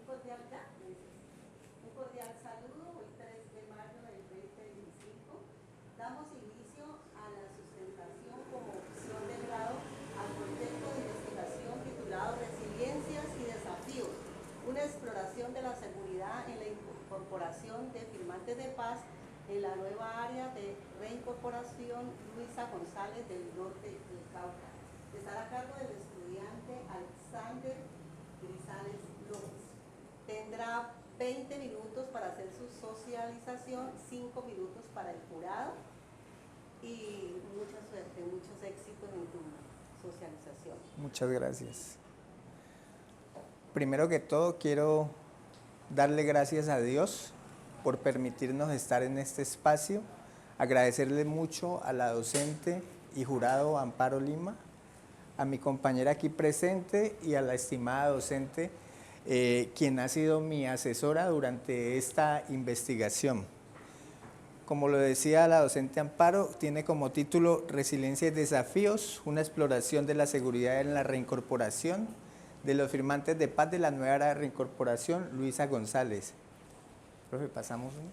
Un cordial saludo, hoy 3 de mayo del 2025. Damos inicio a la sustentación como opción de grado al proyecto de investigación titulado Resiliencias y Desafíos, una exploración de la seguridad en la incorporación de firmantes de paz en la nueva área de reincorporación Luisa González del norte del Cauca. Estará a cargo del estudiante Alexander Grisales López. Tendrá 20 minutos para hacer su socialización, 5 minutos para el jurado y mucha suerte, muchos éxitos en tu socialización. Muchas gracias. Primero que todo quiero darle gracias a Dios por permitirnos estar en este espacio, agradecerle mucho a la docente y jurado Amparo Lima, a mi compañera aquí presente y a la estimada docente, quien ha sido mi asesora durante esta investigación. Como lo decía la docente Amparo, tiene como título Resiliencia y Desafíos, una exploración de la seguridad en la reincorporación de los firmantes de paz de la nueva área de reincorporación Luisa González. Profe, pasamos uno.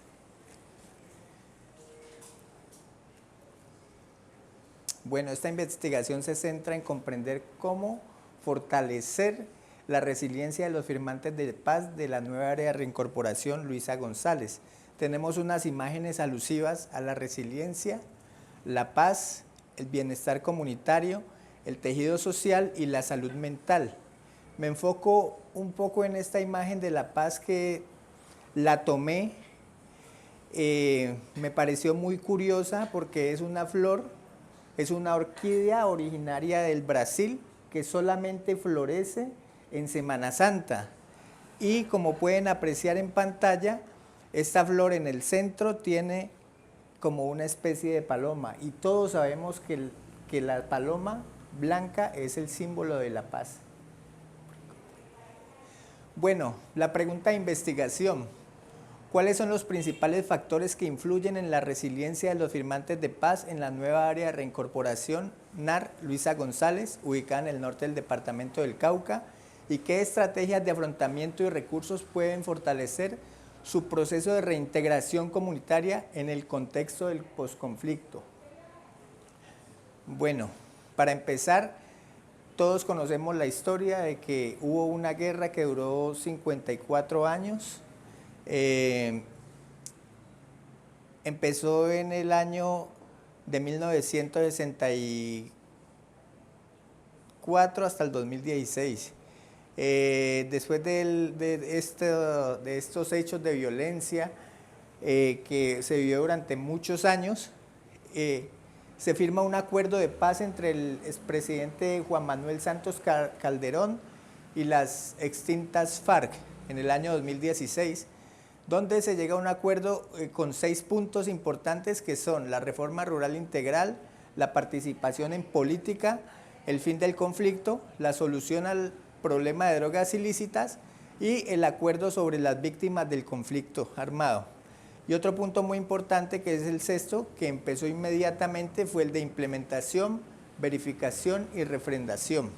Bueno, esta investigación se centra en comprender cómo fortalecer la resiliencia de los firmantes de paz de la nueva área de reincorporación Luisa González. Tenemos unas imágenes alusivas a la resiliencia, la paz, el bienestar comunitario, el tejido social y la salud mental. Me enfoco un poco en esta imagen de la paz que la tomé, me pareció muy curiosa porque es una flor, es una orquídea originaria del Brasil que solamente florece en Semana Santa. Y como pueden apreciar en pantalla, esta flor en el centro tiene como una especie de paloma y todos sabemos que la paloma blanca es el símbolo de la paz. Bueno, la pregunta de investigación. ¿Cuáles son los principales factores que influyen en la resiliencia de los firmantes de paz en la nueva área de reincorporación NAR Luisa González, ubicada en el norte del departamento del Cauca? ¿Y qué estrategias de afrontamiento y recursos pueden fortalecer su proceso de reintegración comunitaria en el contexto del posconflicto? Bueno, para empezar, todos conocemos la historia de que hubo una guerra que duró 54 años. Empezó en el año de 1964 hasta el 2016. Después de estos hechos de violencia que se vivió durante muchos años, se firma un acuerdo de paz entre el expresidente Juan Manuel Santos Calderón y las extintas FARC en el año 2016, donde se llega a un acuerdo con 6 puntos importantes que son la reforma rural integral, la participación en política, el fin del conflicto, la solución al problema de drogas ilícitas y el acuerdo sobre las víctimas del conflicto armado. Y otro punto muy importante, que es el 6º, que empezó inmediatamente, fue el de implementación, verificación y refrendación.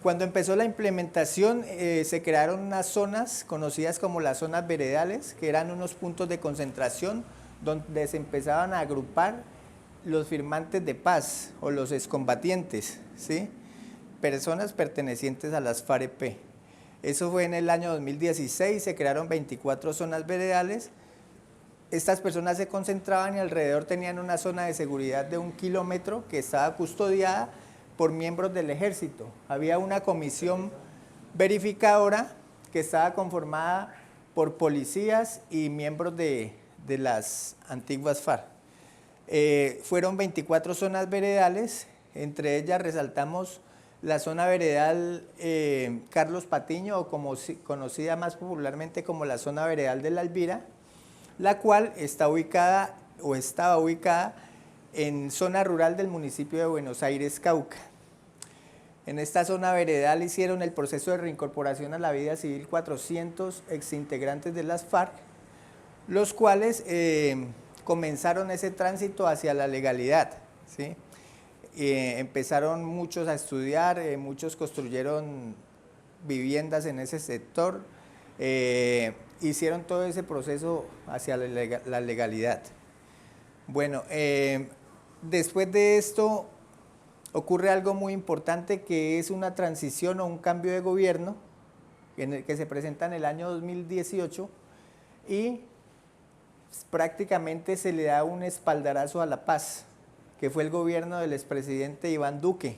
Cuando empezó la implementación, se crearon unas zonas conocidas como las zonas veredales, que eran unos puntos de concentración donde se empezaban a agrupar los firmantes de paz o los excombatientes, ¿sí? Personas pertenecientes a las FARC-EP. Eso fue en el año 2016, se crearon 24 zonas veredales. Estas personas se concentraban y alrededor tenían una zona de seguridad de 1 kilómetro que estaba custodiada por miembros del ejército. Había una comisión verificadora que estaba conformada por policías y miembros de las antiguas FARC. Fueron 24 zonas veredales, entre ellas resaltamos la zona veredal Carlos Patiño, o como conocida más popularmente como la zona veredal de La Elvira, la cual está ubicada o estaba ubicada en zona rural del municipio de Buenos Aires, Cauca. En esta zona veredal hicieron el proceso de reincorporación a la vida civil 400 exintegrantes de las FARC, los cuales comenzaron ese tránsito hacia la legalidad, ¿sí? Empezaron muchos a estudiar, muchos construyeron viviendas en ese sector, hicieron todo ese proceso hacia la legalidad. Bueno, después de esto ocurre algo muy importante, que es una transición o un cambio de gobierno en el que se presenta en el año 2018 y prácticamente se le da un espaldarazo a la paz, que fue el gobierno del expresidente Iván Duque.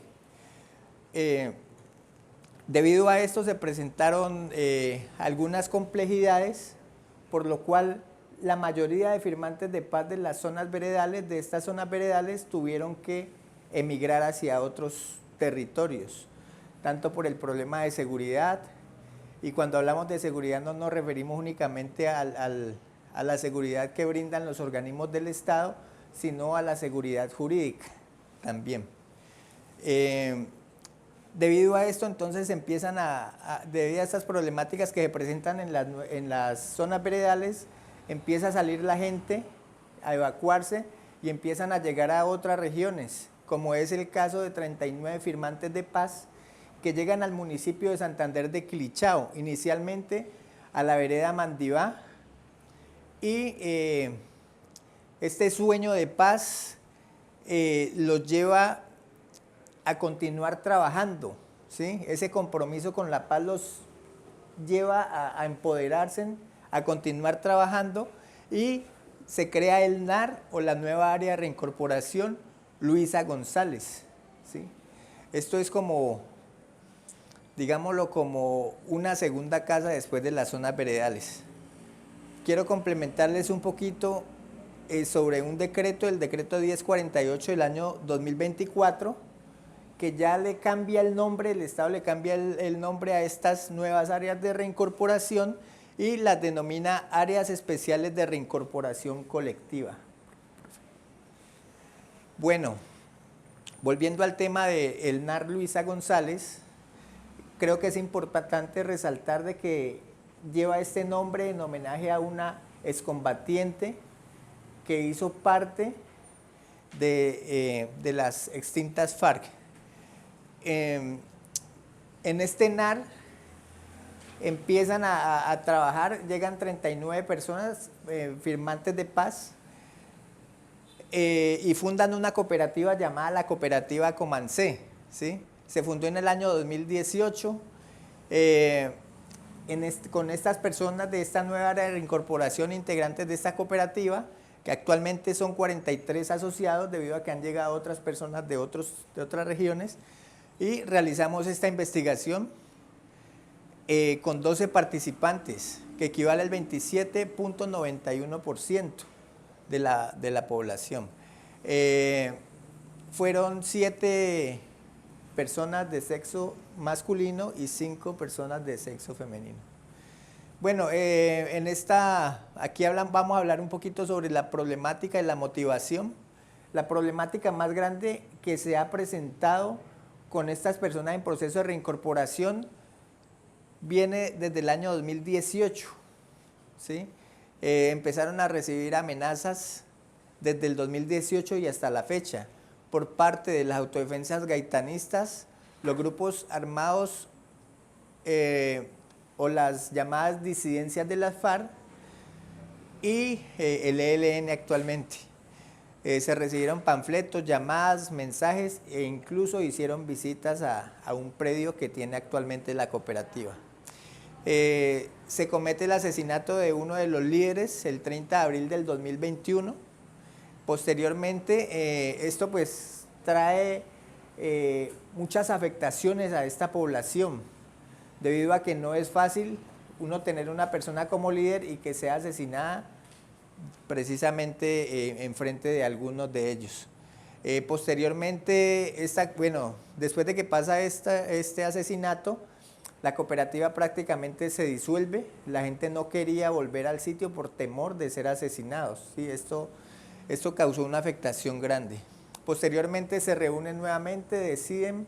Debido a esto se presentaron algunas complejidades, por lo cual la mayoría de firmantes de paz de las zonas veredales, de estas zonas veredales, tuvieron que emigrar hacia otros territorios, tanto por el problema de seguridad, y cuando hablamos de seguridad no nos referimos únicamente a la seguridad que brindan los organismos del Estado, sino a la seguridad jurídica también. Debido a esto, entonces empiezan debido a estas problemáticas que se presentan en las zonas veredales, empieza a salir la gente a evacuarse y empiezan a llegar a otras regiones, como es el caso de 39 firmantes de paz que llegan al municipio de Santander de Quilichao, inicialmente a la vereda Mandivá, y este sueño de paz los lleva a continuar trabajando, ¿sí? Ese compromiso con la paz los lleva a empoderarse, a continuar trabajando, y se crea el NAR, o la nueva área de reincorporación Luisa González, ¿sí? Esto es como, digámoslo, como una segunda casa después de las zonas veredales. Quiero complementarles un poquito sobre un decreto, el decreto 1048 del año 2024, que ya le cambia el nombre, el Estado le cambia el nombre a estas nuevas áreas de reincorporación y las denomina áreas especiales de reincorporación colectiva. Bueno, volviendo al tema del NAR Luisa González, creo que es importante resaltar de que lleva este nombre en homenaje a una excombatiente que hizo parte de las extintas FARC. En este NAR empiezan a trabajar, llegan 39 personas firmantes de paz y fundan una cooperativa llamada la Cooperativa Comancé, ¿sí? Se fundó en el año 2018. Con estas personas de esta nueva área de reincorporación, integrantes de esta cooperativa, que actualmente son 43 asociados debido a que han llegado otras personas de otras regiones, y realizamos esta investigación con 12 participantes, que equivale al 27.91% de la población. Fueron 7 personas de sexo masculino y 5 personas de sexo femenino. Bueno, aquí vamos a hablar un poquito sobre la problemática y la motivación. La problemática más grande que se ha presentado con estas personas en proceso de reincorporación viene desde el año 2018, ¿sí? Empezaron a recibir amenazas desde el 2018 y hasta la fecha por parte de las autodefensas gaitanistas, los grupos armados o las llamadas disidencias de las FARC y el ELN actualmente. Se recibieron panfletos, llamadas, mensajes e incluso hicieron visitas a un predio que tiene actualmente la cooperativa. Se comete el asesinato de uno de los líderes el 30 de abril del 2021. Posteriormente, esto pues trae muchas afectaciones a esta población, debido a que no es fácil uno tener una persona como líder y que sea asesinada precisamente en frente de algunos de ellos. Posteriormente, después de que pasa este asesinato, la cooperativa prácticamente se disuelve. La gente no quería volver al sitio por temor de ser asesinados, ¿sí? Esto causó una afectación grande. Posteriormente se reúnen nuevamente, deciden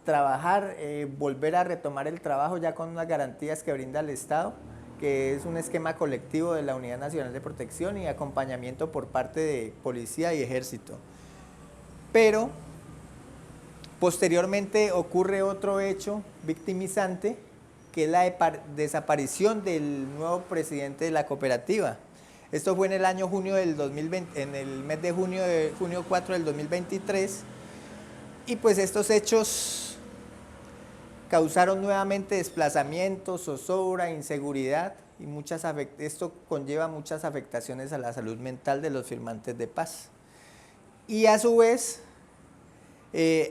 trabajar, volver a retomar el trabajo ya con unas garantías que brinda el Estado, que es un esquema colectivo de la Unidad Nacional de Protección y acompañamiento por parte de policía y ejército. Pero Posteriormente ocurre otro hecho victimizante, que es la desaparición del nuevo presidente de la cooperativa. Esto fue en el año junio del 2020, en el mes de junio 4 del 2023, y pues estos hechos causaron nuevamente desplazamientos, zozobra, inseguridad, y esto conlleva muchas afectaciones a la salud mental de los firmantes de paz. Y a su vez,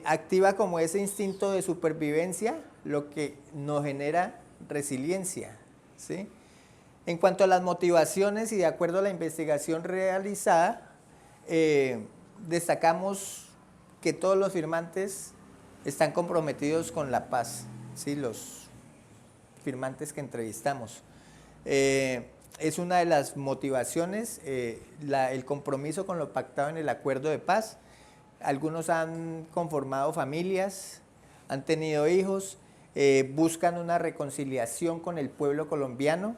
activa como ese instinto de supervivencia, lo que nos genera resiliencia, ¿sí? En cuanto a las motivaciones y de acuerdo a la investigación realizada, destacamos que todos los firmantes están comprometidos con la paz, ¿sí? Los firmantes que entrevistamos. Es una de las motivaciones, el compromiso con lo pactado en el acuerdo de paz. Algunos han conformado familias, han tenido hijos, buscan una reconciliación con el pueblo colombiano.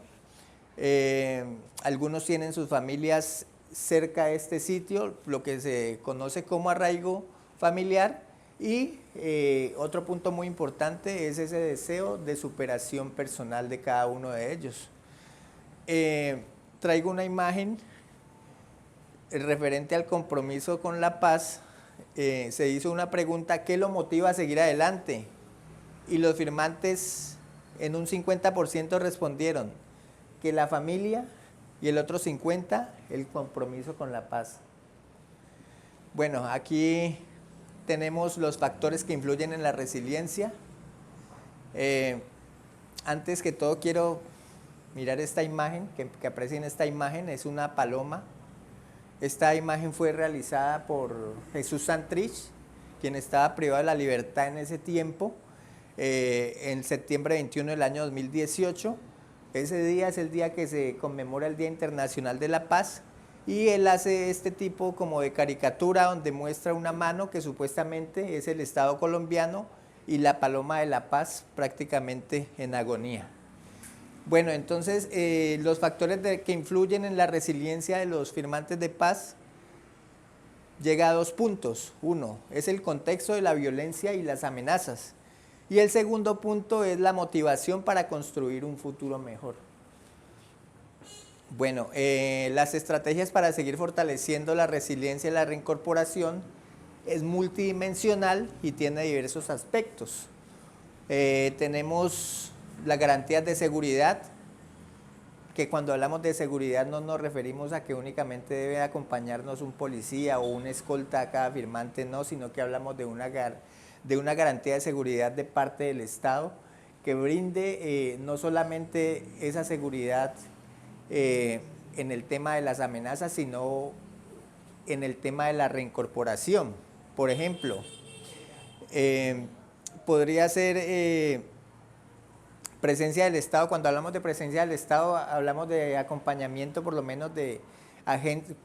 Algunos tienen sus familias cerca de este sitio, lo que se conoce como arraigo familiar. Y otro punto muy importante es ese deseo de superación personal de cada uno de ellos. Traigo una imagen referente al compromiso con la paz. Se hizo una pregunta: ¿qué lo motiva a seguir adelante? Y los firmantes en un 50% respondieron que la familia, y el otro 50% el compromiso con la paz. Bueno, aquí tenemos los factores que influyen en la resiliencia. Antes que todo quiero mirar esta imagen, que aprecien esta imagen, es una paloma. Esta imagen fue realizada por Jesús Santrich, quien estaba privado de la libertad en ese tiempo, en septiembre 21 del año 2018. Ese día es el día que se conmemora el Día Internacional de la Paz, y él hace este tipo como de caricatura donde muestra una mano que supuestamente es el Estado colombiano y la paloma de la paz prácticamente en agonía. Bueno, entonces los factores que influyen en la resiliencia de los firmantes de paz llega a 2 puntos. Uno es el contexto de la violencia y las amenazas, y el segundo punto es la motivación para construir un futuro mejor. Bueno, las estrategias para seguir fortaleciendo la resiliencia y la reincorporación es multidimensional y tiene diversos aspectos. Tenemos las garantías de seguridad, que cuando hablamos de seguridad no nos referimos a que únicamente debe acompañarnos un policía o un escolta a cada firmante, no, sino que hablamos de una garantía de seguridad de parte del Estado que brinde no solamente esa seguridad en el tema de las amenazas, sino en el tema de la reincorporación. Por ejemplo, podría ser presencia del Estado. Cuando hablamos de presencia del Estado, hablamos de acompañamiento, por lo menos de,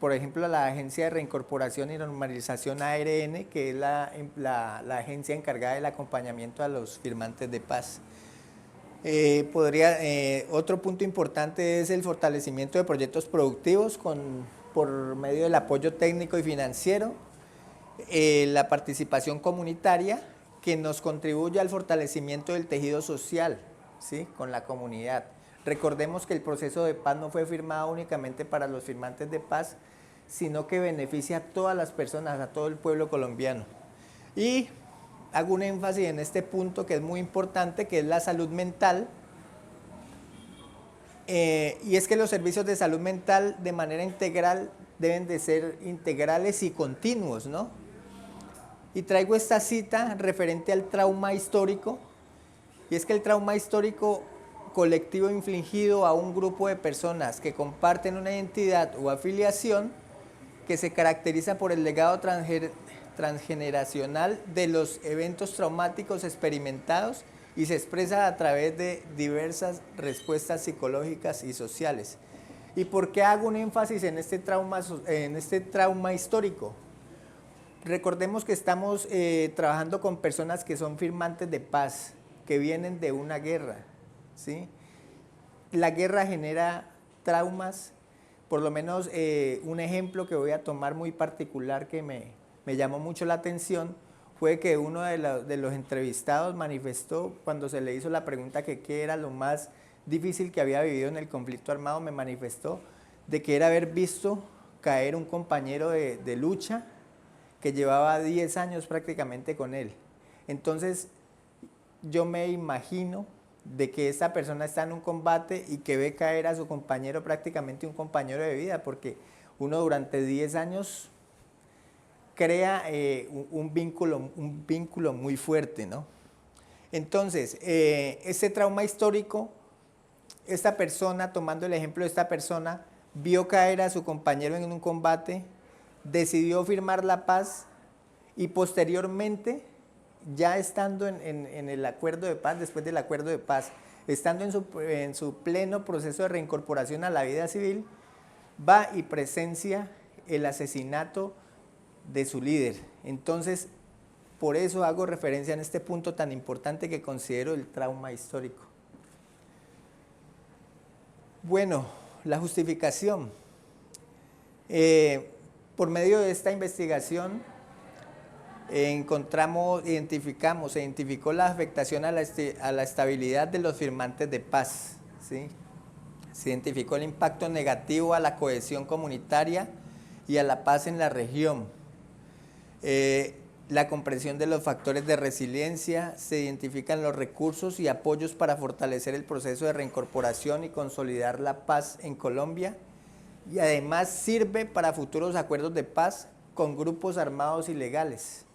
por ejemplo, la Agencia de Reincorporación y Normalización ARN, que es la agencia encargada del acompañamiento a los firmantes de paz. Otro punto importante es el fortalecimiento de proyectos productivos por medio del apoyo técnico y financiero, la participación comunitaria, que nos contribuye al fortalecimiento del tejido social, ¿sí?, con la comunidad. Recordemos que el proceso de paz no fue firmado únicamente para los firmantes de paz, sino que beneficia a todas las personas, a todo el pueblo colombiano. Y hago un énfasis en este punto que es muy importante, que es la salud mental. Y es que los servicios de salud mental de manera integral deben de ser integrales y continuos, ¿no? Y traigo esta cita referente al trauma histórico, y es que el trauma histórico colectivo infligido a un grupo de personas que comparten una identidad o afiliación que se caracteriza por el legado transgeneracional de los eventos traumáticos experimentados y se expresa a través de diversas respuestas psicológicas y sociales. ¿Y por qué hago un énfasis en este trauma histórico? Recordemos que estamos trabajando con personas que son firmantes de paz, que vienen de una guerra, ¿sí? La guerra genera traumas. Por lo menos un ejemplo que voy a tomar muy particular que me llamó mucho la atención fue que uno de los entrevistados manifestó, cuando se le hizo la pregunta que qué era lo más difícil que había vivido en el conflicto armado, me manifestó de que era haber visto caer un compañero de lucha que llevaba 10 años prácticamente con él. Entonces, yo me imagino de que esta persona está en un combate y que ve caer a su compañero, prácticamente un compañero de vida, porque uno durante 10 años crea un vínculo muy fuerte, ¿no? Entonces, este trauma histórico, esta persona, tomando el ejemplo de esta persona, vio caer a su compañero en un combate, decidió firmar la paz y posteriormente, ya estando en el acuerdo de paz, después del acuerdo de paz, estando en su pleno proceso de reincorporación a la vida civil, va y presencia el asesinato de su líder. Entonces, por eso hago referencia en este punto tan importante que considero el trauma histórico. Bueno, la justificación. Por medio de esta investigación identificó la afectación a la estabilidad de los firmantes de paz, ¿sí? Se identificó el impacto negativo a la cohesión comunitaria y a la paz en la región. La comprensión de los factores de resiliencia, se identifican los recursos y apoyos para fortalecer el proceso de reincorporación y consolidar la paz en Colombia, y además sirve para futuros acuerdos de paz con grupos armados ilegales.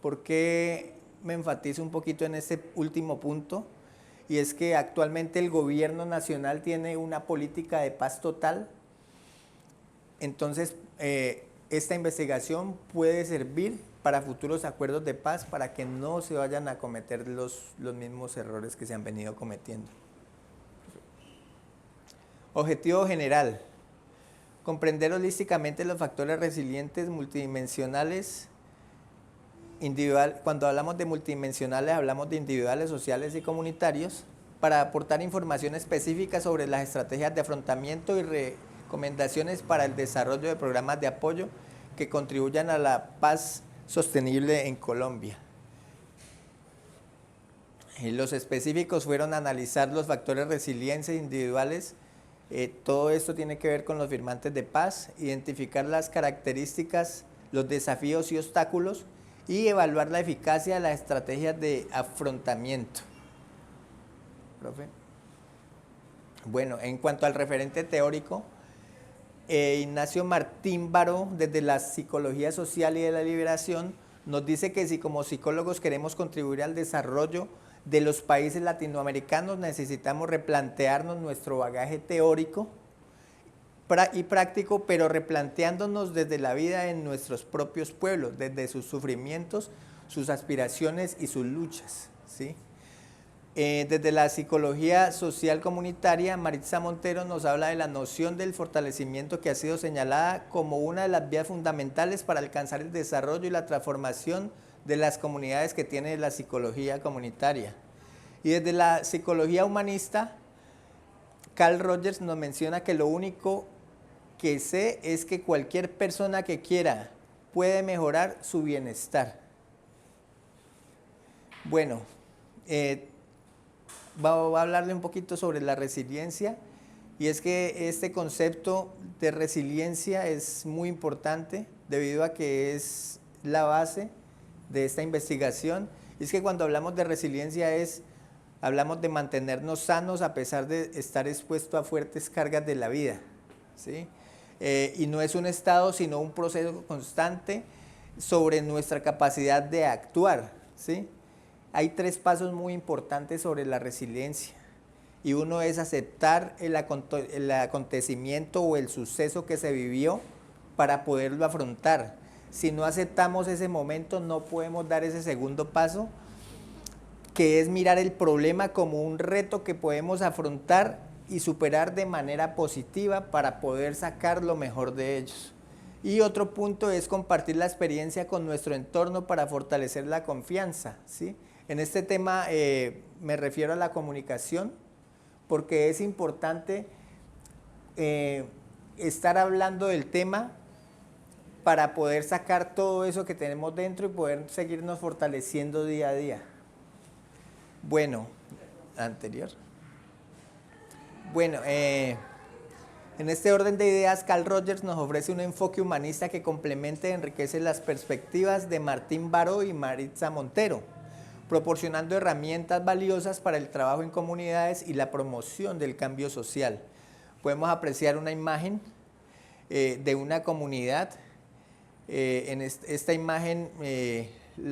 ¿Por qué me enfatizo un poquito en este último punto? Y es que actualmente el gobierno nacional tiene una política de paz total. Entonces, esta investigación puede servir para futuros acuerdos de paz para que no se vayan a cometer los mismos errores que se han venido cometiendo. Objetivo general: comprender holísticamente los factores resilientes multidimensionales. Cuando hablamos de multidimensionales, hablamos de individuales, sociales y comunitarios, para aportar información específica sobre las estrategias de afrontamiento y recomendaciones para el desarrollo de programas de apoyo que contribuyan a la paz sostenible en Colombia. Los específicos fueron analizar los factores de resiliencia individuales. Todo esto tiene que ver con los firmantes de paz, identificar las características, los desafíos y obstáculos, y evaluar la eficacia de las estrategias de afrontamiento. ¿Profe? Bueno, en cuanto al referente teórico, Ignacio Martín Baró, desde la psicología social y de la liberación, nos dice que si como psicólogos queremos contribuir al desarrollo de los países latinoamericanos, necesitamos replantearnos nuestro bagaje teórico y práctico, pero replanteándonos desde la vida en nuestros propios pueblos, desde sus sufrimientos, sus aspiraciones y sus luchas, ¿sí? Desde la psicología social comunitaria, Maritza Montero nos habla de la noción del fortalecimiento, que ha sido señalada como una de las vías fundamentales para alcanzar el desarrollo y la transformación de las comunidades que tiene la psicología comunitaria. Y desde la psicología humanista, Carl Rogers nos menciona que lo único que sé es que cualquier persona que quiera puede mejorar su bienestar. Bueno, voy a hablarle un poquito sobre la resiliencia, y es que este concepto de resiliencia es muy importante debido a que es la base de esta investigación. Y es que cuando hablamos de resiliencia hablamos de mantenernos sanos a pesar de estar expuesto a fuertes cargas de la vida, ¿sí? Y no es un estado, sino un proceso constante sobre nuestra capacidad de actuar, ¿sí? Hay 3 pasos muy importantes sobre la resiliencia, y uno es aceptar el acontecimiento o el suceso que se vivió para poderlo afrontar. Si no aceptamos ese momento, no podemos dar ese segundo paso, que es mirar el problema como un reto que podemos afrontar y superar de manera positiva para poder sacar lo mejor de ellos. Y otro punto es compartir la experiencia con nuestro entorno para fortalecer la confianza, ¿sí? En este tema me refiero a la comunicación, porque es importante estar hablando del tema para poder sacar todo eso que tenemos dentro y poder seguirnos fortaleciendo día a día. Bueno, anterior. Bueno, en este orden de ideas, Carl Rogers nos ofrece un enfoque humanista que complementa y enriquece las perspectivas de Martín Baró y Maritza Montero, proporcionando herramientas valiosas para el trabajo en comunidades y la promoción del cambio social. Podemos apreciar una imagen de una comunidad. En esta imagen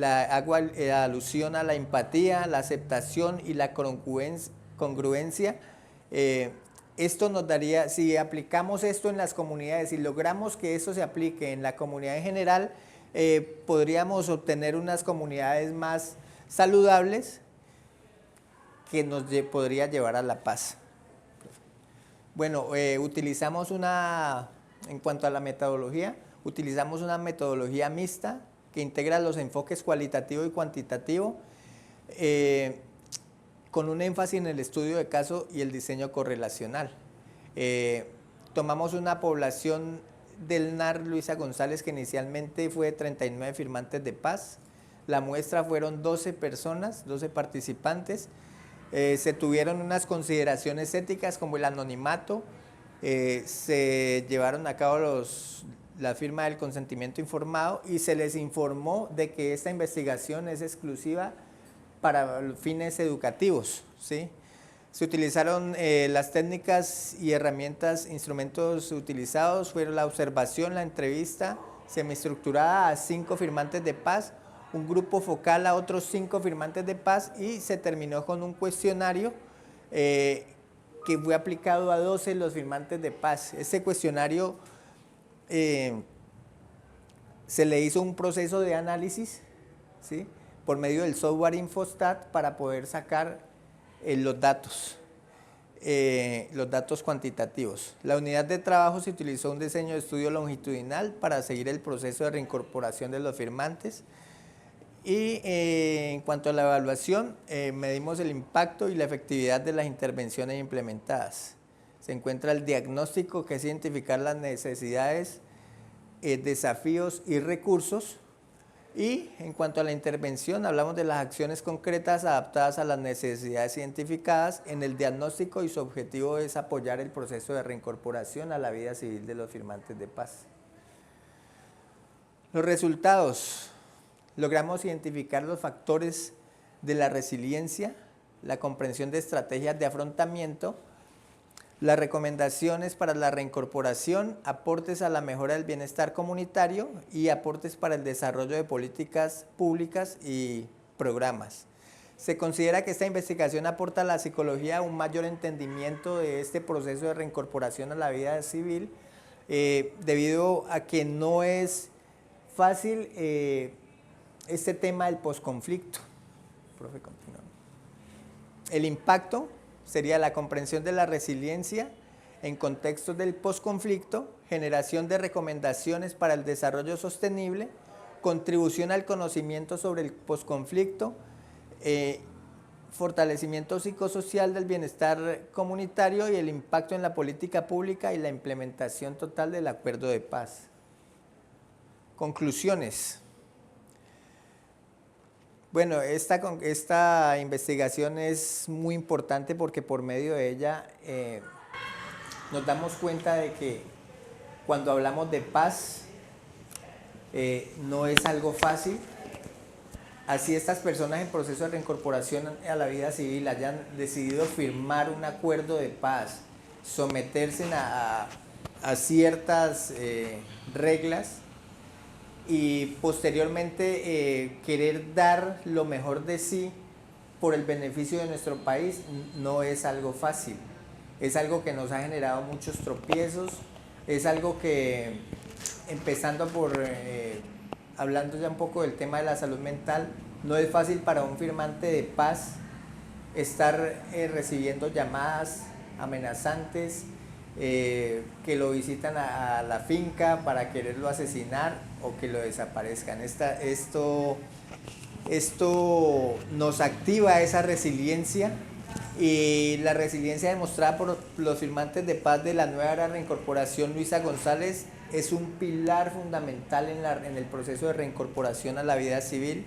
hago alusión a la empatía, la aceptación y la congruencia. Esto nos daría, si aplicamos esto en las comunidades y logramos que esto se aplique en la comunidad en general, podríamos obtener unas comunidades más saludables que nos podría llevar a la paz. Bueno, utilizamos en cuanto a la metodología, utilizamos una metodología mixta que integra los enfoques cualitativo y cuantitativo, con un énfasis en el estudio de caso y el diseño correlacional. Tomamos una población del NAR Luisa González que inicialmente fue de 39 firmantes de paz. La muestra fueron 12 personas, 12 participantes. Se tuvieron unas consideraciones éticas como el anonimato, se llevaron a cabo la firma del consentimiento informado y se les informó de que esta investigación es exclusiva para fines educativos, ¿sí? Se utilizaron las técnicas y herramientas, instrumentos utilizados fueron la observación, la entrevista semiestructurada a 5 firmantes de paz, un grupo focal a otros 5 firmantes de paz y se terminó con un cuestionario que fue aplicado a 12 los firmantes de paz. Este cuestionario se le hizo un proceso de análisis, ¿sí?, por medio del software Infostat para poder sacar los datos cuantitativos. La unidad de trabajo se utilizó un diseño de estudio longitudinal para seguir el proceso de reincorporación de los firmantes. Y en cuanto a la evaluación, medimos el impacto y la efectividad de las intervenciones implementadas. Se encuentra el diagnóstico, que es identificar las necesidades, desafíos y recursos. Y en cuanto a la intervención, hablamos de las acciones concretas adaptadas a las necesidades identificadas en el diagnóstico y su objetivo es apoyar el proceso de reincorporación a la vida civil de los firmantes de paz. Los resultados. Logramos identificar los factores de la resiliencia, la comprensión de estrategias de afrontamiento, las recomendaciones para la reincorporación, aportes a la mejora del bienestar comunitario y aportes para el desarrollo de políticas públicas y programas. Se considera que esta investigación aporta a la psicología un mayor entendimiento de este proceso de reincorporación a la vida civil, debido a que no es fácil este tema del posconflicto. Profe, continúa. El impacto sería la comprensión de la resiliencia en contextos del posconflicto, generación de recomendaciones para el desarrollo sostenible, contribución al conocimiento sobre el posconflicto, fortalecimiento psicosocial del bienestar comunitario y el impacto en la política pública y la implementación total del acuerdo de paz. Conclusiones. Bueno, esta investigación es muy importante porque por medio de ella nos damos cuenta de que cuando hablamos de paz no es algo fácil. Así estas personas en proceso de reincorporación a la vida civil hayan decidido firmar un acuerdo de paz, someterse a ciertas reglas, y posteriormente querer dar lo mejor de sí por el beneficio de nuestro país no es algo fácil. Es algo que nos ha generado muchos tropiezos, es algo que, empezando por, hablando ya un poco del tema de la salud mental, no es fácil para un firmante de paz estar recibiendo llamadas amenazantes, que lo visitan a la finca para quererlo asesinar o que lo desaparezcan. Esto nos activa esa resiliencia, y la resiliencia demostrada por los firmantes de paz de la nueva era reincorporación Luisa González es un pilar fundamental en el proceso de reincorporación a la vida civil.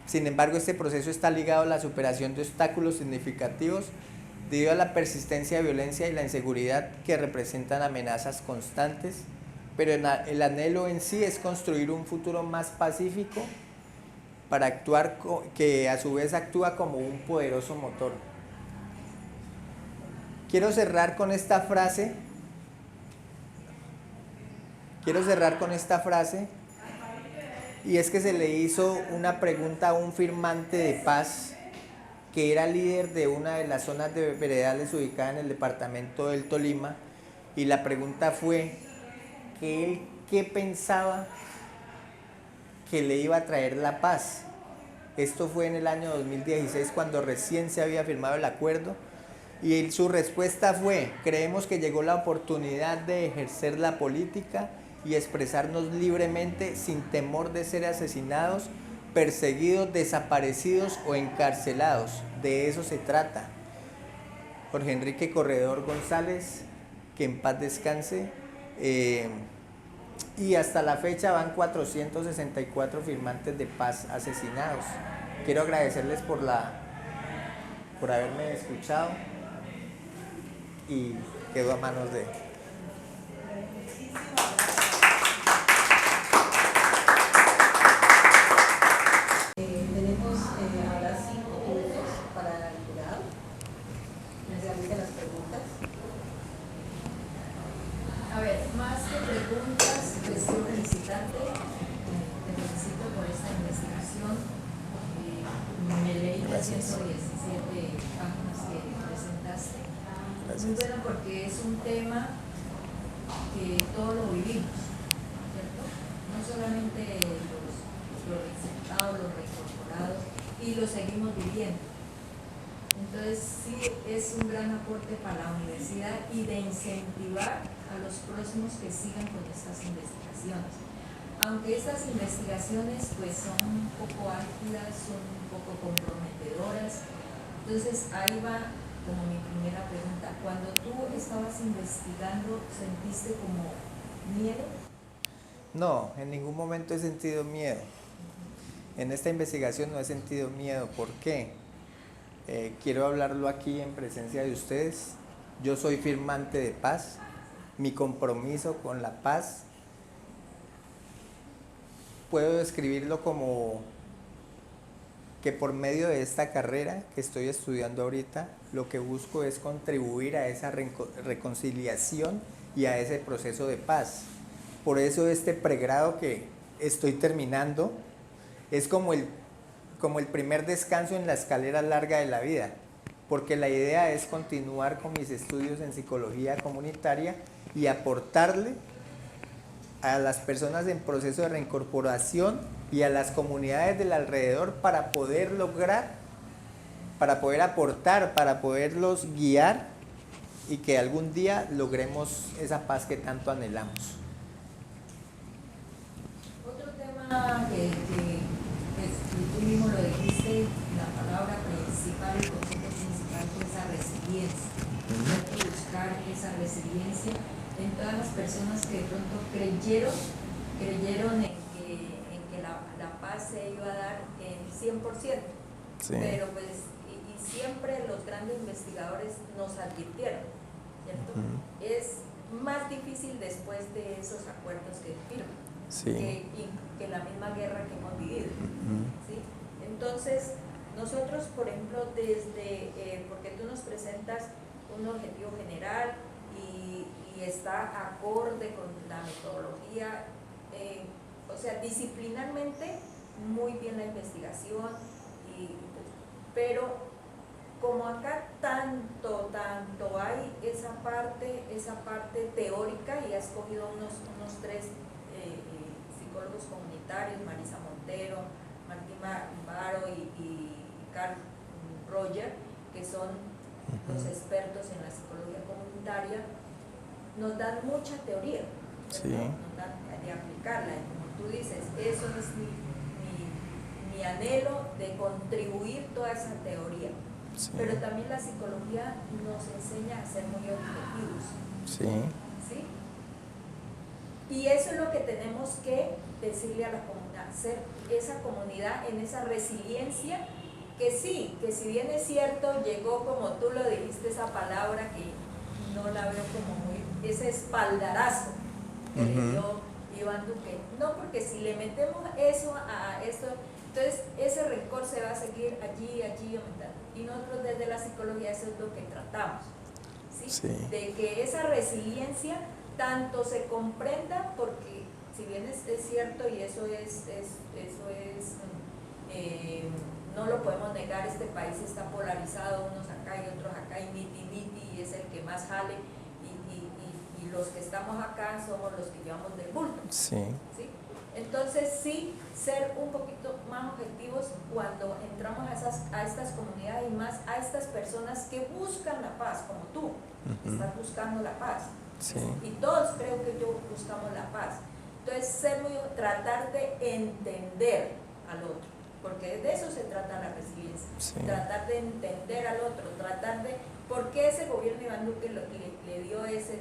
Sin embargo, este proceso está ligado a la superación de obstáculos significativos debido a la persistencia de violencia y la inseguridad que representan amenazas constantes, pero el anhelo en sí es construir un futuro más pacífico para actuar, que a su vez actúa como un poderoso motor. Quiero cerrar con esta frase, y es que se le hizo una pregunta a un firmante de paz que era líder de una de las zonas de veredales ubicada en el departamento del Tolima, y la pregunta fue que él qué pensaba que le iba a traer la paz. Esto fue en el año 2016, cuando recién se había firmado el acuerdo, y su respuesta fue: creemos que llegó la oportunidad de ejercer la política y expresarnos libremente sin temor de ser asesinados, perseguidos, desaparecidos o encarcelados. De eso se trata. Jorge Enrique Corredor González, que en paz descanse. Y hasta la fecha van 464 firmantes de paz asesinados. Quiero agradecerles por haberme escuchado, y quedo a manos de... Tenemos ahora 5 minutos para el jurado. Les realicen las preguntas. A ver, más que preguntas, pues quiero felicitarte. Te felicito por esta investigación. Me leí las 117 páginas que presentaste. Muy bueno, porque es un tema que todos lo vivimos, ¿cierto? No solamente los receptados, los reincorporados, y lo seguimos viviendo. Entonces sí es un gran aporte para la universidad y de incentivar a los próximos que sigan con estas investigaciones. Aunque estas investigaciones pues son un poco álgidas, son un poco comprometedoras, entonces ahí va como mi primera pregunta. Cuando tú estabas investigando, ¿sentiste como miedo? No, en ningún momento he sentido miedo. En esta investigación no he sentido miedo. ¿Por qué? Quiero hablarlo aquí en presencia de ustedes. Yo soy firmante de paz. Mi compromiso con la paz, puedo describirlo como que por medio de esta carrera que estoy estudiando ahorita, lo que busco es contribuir a esa reconciliación y a ese proceso de paz. Por eso este pregrado que estoy terminando es como el primer descanso en la escalera larga de la vida, porque la idea es continuar con mis estudios en psicología comunitaria y aportarle a las personas en proceso de reincorporación y a las comunidades del alrededor para poder lograr, para poder aportar, para poderlos guiar y que algún día logremos esa paz que tanto anhelamos. Otro tema que tú mismo lo dijiste, la palabra principal, el concepto principal fue esa resiliencia. Hay que buscar esa resiliencia en todas las personas que de pronto creyeron en que la paz se iba a dar en 100%. Sí. Pero pues, y siempre los grandes investigadores nos advirtieron, ¿cierto? Es más difícil después de esos acuerdos que firman, sí, que la misma guerra que hemos vivido, ¿sí? Entonces, nosotros, por ejemplo, porque tú nos presentas un objetivo general y está acorde con la metodología, o sea, disciplinarmente muy bien la investigación, pero como acá tanto hay esa parte teórica, y has escogido unos 3 psicólogos comunitarios, Marisa Montero, Martín Baro y Carl Roger, que son los expertos en la psicología comunitaria, nos dan mucha teoría, sí, nos dan de aplicarla, y como tú dices, eso es mi anhelo de contribuir toda esa teoría, sí, pero también la psicología nos enseña a ser muy objetivos, sí, ¿sí? Y eso es lo que tenemos que decirle a la comunidad, ser esa comunidad en esa resiliencia, que sí, que si bien es cierto, llegó como tú lo dijiste, esa palabra que no la veo como muy, ese espaldarazo que le dio Iván Duque. No, porque si le metemos eso a esto, entonces ese rencor se va a seguir allí aumentando. Y nosotros desde la psicología eso es lo que tratamos, ¿sí? Sí. De que esa resiliencia tanto se comprenda, porque si bien es cierto y eso es no lo podemos negar, este país está polarizado, unos acá y otros acá, y niti, y es el que más jale, y los que estamos acá somos los que llevamos del bulto. Sí. ¿Sí? Entonces sí, ser un poquito más objetivos cuando entramos a estas comunidades y más a estas personas que buscan la paz, como tú, estás buscando la paz. Sí. Y todos creo que yo buscamos la paz. Entonces tratar de entender al otro, porque de eso se trata la resiliencia, Sí. tratar de entender al otro, tratar de, ¿por qué ese gobierno de Iván Duque le dio ese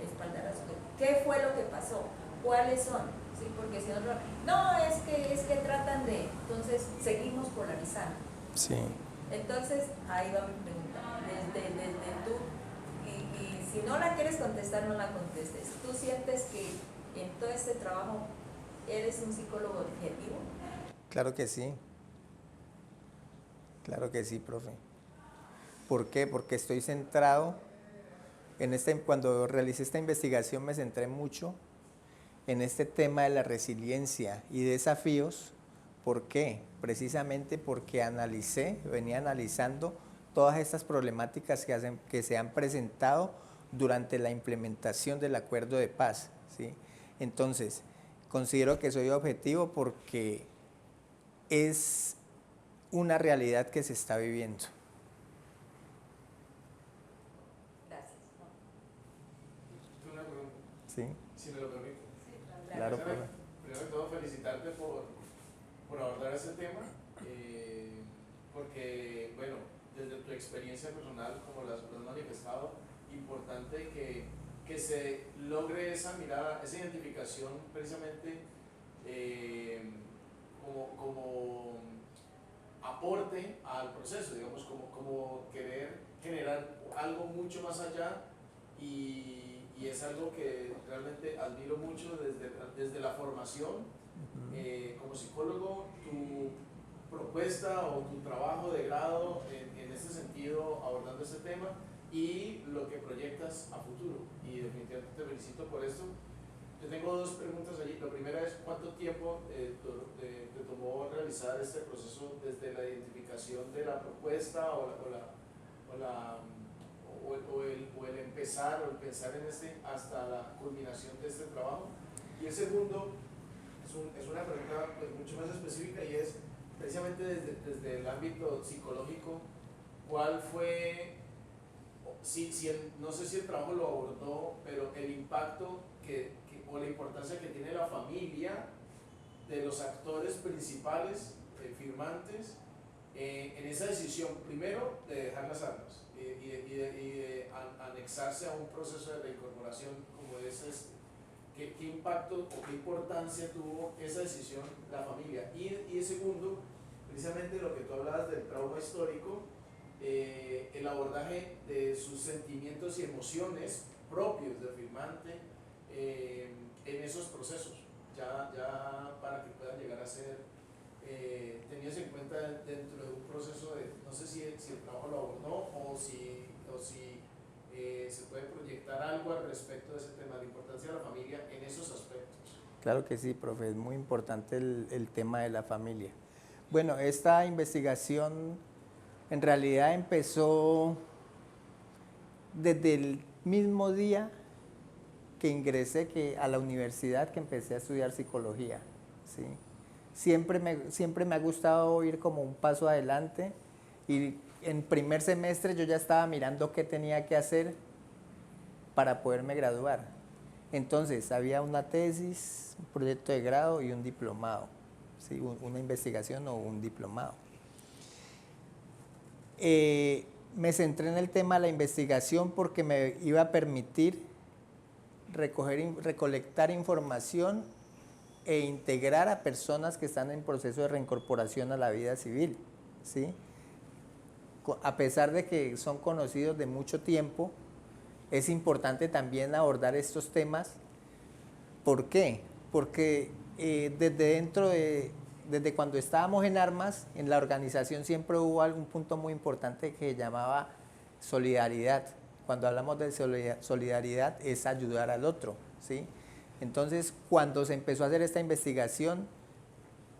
espaldarazo? ¿Qué fue lo que pasó? ¿Cuáles son? ¿Sí? Porque si nosotros, no, es que tratan de, entonces seguimos polarizando. Sí. Entonces, ahí va mi pregunta, desde tú, y si no la quieres contestar, no la contestes. ¿Tú sientes que en todo este trabajo eres un psicólogo objetivo? Claro que sí. Claro que sí, profe. ¿Por qué? Porque estoy centrado cuando realicé esta investigación me centré mucho en este tema de la resiliencia y desafíos. ¿Por qué? Precisamente porque venía analizando todas estas problemáticas que se han presentado durante la implementación del acuerdo de paz, ¿sí? Entonces, considero que soy objetivo porque es una realidad que se está viviendo. Gracias. Tengo una pregunta, ¿Sí? si me lo permite. Claro, profe. Primero que todo, felicitarte por abordar ese tema, porque, bueno, desde tu experiencia personal, como lo has manifestado, importante que se logre esa mirada, esa identificación precisamente como aporte al proceso, digamos, como querer generar algo mucho más allá, y es algo que realmente admiro mucho desde la formación. Como psicólogo, tu propuesta o tu trabajo de grado en este sentido, abordando este tema, y lo que proyectas a futuro, y definitivamente te felicito por esto. Yo tengo dos preguntas allí. La primera es, ¿cuánto tiempo te tomó realizar este proceso desde la identificación de la propuesta el empezar o el pensar en hasta la culminación de este trabajo? Y el segundo es una pregunta pues mucho más específica, y es precisamente desde el ámbito psicológico, ¿cuál fue, no sé si el trabajo lo abordó, pero el impacto o la importancia que tiene la familia de los actores principales, firmantes, en esa decisión, primero, de dejar las armas y de anexarse a un proceso de reincorporación como es este? ¿Qué impacto o qué importancia tuvo esa decisión la familia? Y segundo, precisamente lo que tú hablabas del trauma histórico, el abordaje de sus sentimientos y emociones propios del firmante en esos procesos, ya para que puedan llegar a ser tenidos en cuenta dentro de un proceso de, no sé si el trabajo lo abordó o si se puede proyectar algo al respecto de ese tema, la importancia de la familia en esos aspectos. Claro que sí, profe, es muy importante el tema de la familia. Bueno, esta investigación en realidad empezó desde el mismo día que ingresé a la universidad, que empecé a estudiar psicología, ¿sí? Siempre me ha gustado ir como un paso adelante, y en primer semestre yo ya estaba mirando qué tenía que hacer para poderme graduar. Entonces había una tesis, un proyecto de grado y un diplomado, ¿sí? Una investigación o un diplomado. Me centré en el tema de la investigación porque me iba a permitir recolectar información e integrar a personas que están en proceso de reincorporación a la vida civil, ¿sí? A pesar de que son conocidos de mucho tiempo, es importante también abordar estos temas. ¿Por qué? Porque desde cuando estábamos en armas, en la organización siempre hubo algún punto muy importante que se llamaba solidaridad. Cuando hablamos de solidaridad es ayudar al otro, ¿sí? Entonces, cuando se empezó a hacer esta investigación,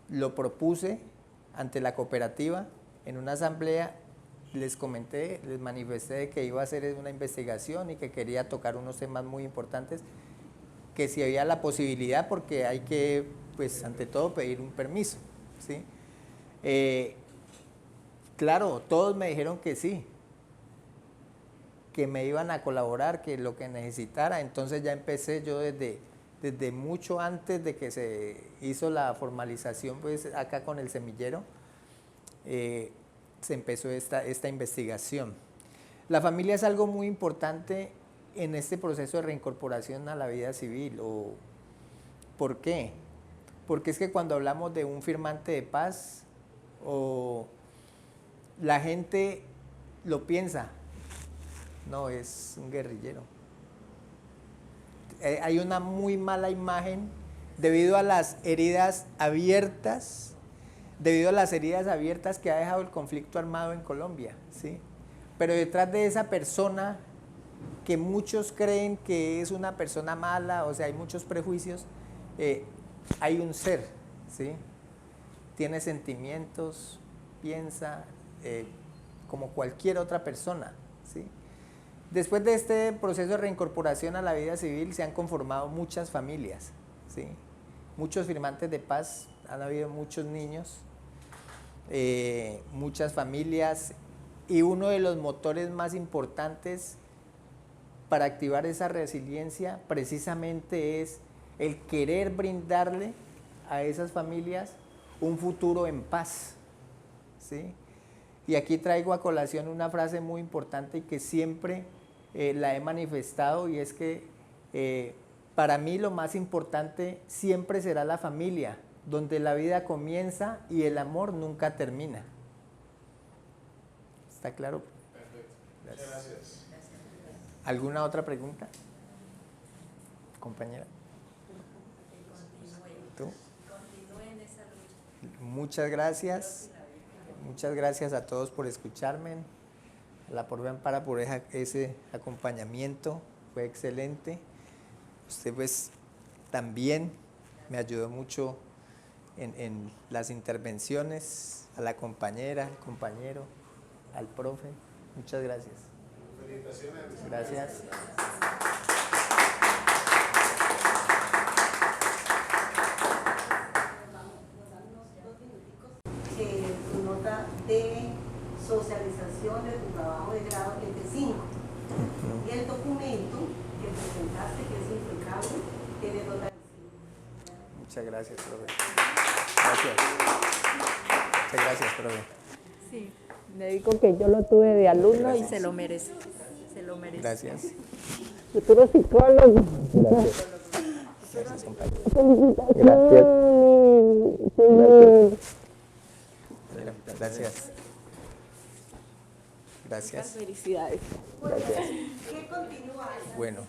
lo propuse ante la cooperativa en una asamblea. Les comenté, les manifesté que iba a hacer una investigación y que quería tocar unos temas muy importantes, que si había la posibilidad, porque hay que, pues, ante todo pedir un permiso, ¿sí? Claro, todos me dijeron que sí, que me iban a colaborar, que lo que necesitara. Entonces ya empecé yo desde mucho antes de que se hizo la formalización, pues, acá con el semillero, se empezó esta investigación. La familia es algo muy importante en este proceso de reincorporación a la vida civil. ¿Por qué? Porque es que cuando hablamos de un firmante de paz, la gente lo piensa, no, es un guerrillero. Hay una muy mala imagen debido a las heridas abiertas, que ha dejado el conflicto armado en Colombia, ¿sí? Pero detrás de esa persona, que muchos creen que es una persona mala, o sea, hay muchos prejuicios, hay un ser, ¿sí? Tiene sentimientos, piensa como cualquier otra persona, ¿sí? Después de este proceso de reincorporación a la vida civil se han conformado muchas familias, ¿sí? Muchos firmantes de paz, han habido muchos niños, muchas familias, y uno de los motores más importantes para activar esa resiliencia precisamente es el querer brindarle a esas familias un futuro en paz, ¿sí? Y aquí traigo a colación una frase muy importante y que siempre la he manifestado, y es que para mí lo más importante siempre será la familia, donde la vida comienza y el amor nunca termina. ¿Está claro? Perfecto. Muchas gracias. ¿Alguna otra pregunta? Compañera. ¿Tú? Continúen esa lucha. Muchas gracias. Muchas gracias a todos por escucharme. A la Profe Ampara por ese acompañamiento, fue excelente. Usted pues también me ayudó mucho en las intervenciones, a la compañera, al compañero, al profe. Muchas gracias. Felicitaciones. Gracias. Tu nota de socialización de tu trabajo de grado 25 y el documento que presentaste, que es impecable, tiene nota de 5. Muchas gracias, profe. Gracias. Muchas gracias, profe. Sí, le digo que yo lo tuve de alumno Gracias. y se lo merece. Se lo merece. Gracias. Futuro psicólogo. Gracias. Gracias, compañero. Gracias. Gracias. Gracias. Felicidades. Gracias. ¿Qué continúa? Bueno.